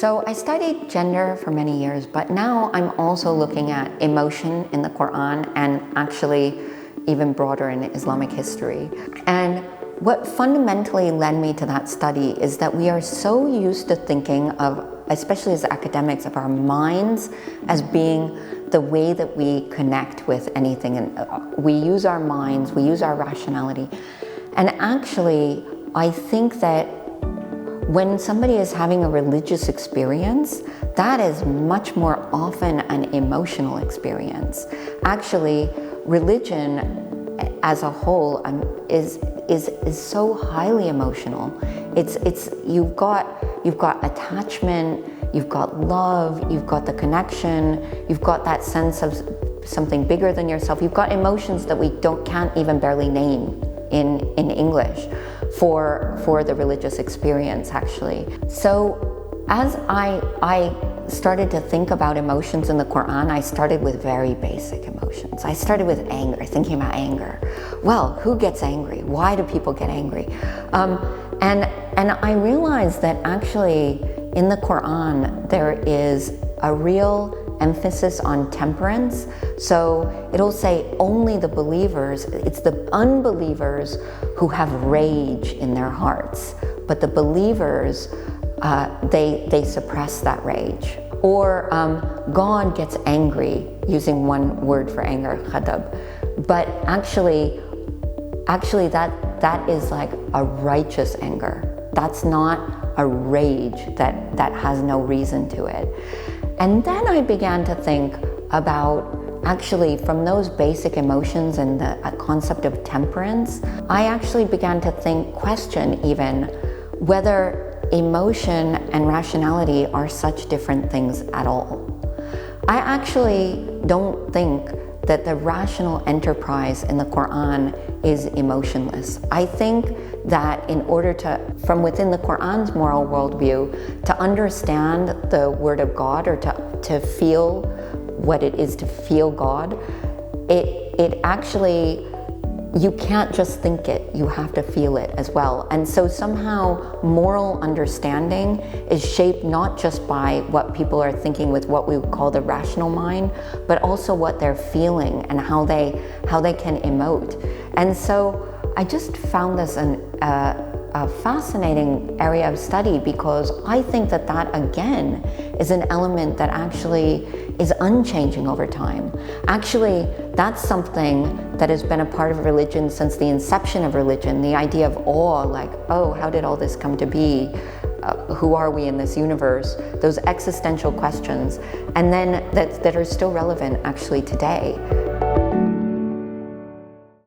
So I studied gender for many years, but now I'm also looking at emotion in the Qur'an and actually even broader in Islamic history. And what fundamentally led me to that study is that we are so used to thinking of, especially as academics, of our minds as being the way that we connect with anything. And we use our minds, we use our rationality. And actually, I think that when somebody is having a religious experience, that is much more often an emotional experience. Actually, religion as a whole is so highly emotional. You've got attachment, you've got love, you've got the connection, you've got that sense of something bigger than yourself. You've got emotions that we can't even barely name in English for the religious experience, actually. So as I started to think about emotions in the Qur'an, I started with very basic emotions. I started with anger, thinking about anger. Well, who gets angry? Why do people get angry? And I realized that actually in the Qur'an there is a real emphasis on temperance. So it'll say only the believers, it's the unbelievers who have rage in their hearts, but the believers, they suppress that rage. Or God gets angry, using one word for anger, ghadab. But actually that is like a righteous anger. That's not a rage that has no reason to it. And then I began to think about, actually, from those basic emotions and the concept of temperance, I actually began to question even whether emotion and rationality are such different things at all. I actually don't think that the rational enterprise in the Qur'an is emotionless. I think that in order to, from within the Qur'an's moral worldview, to understand the Word of God, or to feel what it is to feel God, it actually, you can't just think it, you have to feel it as well. And so somehow moral understanding is shaped not just by what people are thinking with what we would call the rational mind, but also what they're feeling and how they can emote. And so I just found this a fascinating area of study, because I think that again is an element that actually is unchanging over time. Actually, that's something that has been a part of religion since the inception of religion, the idea of awe, like, oh, how did all this come to be? Who are we in this universe? Those existential questions, and then that are still relevant actually today.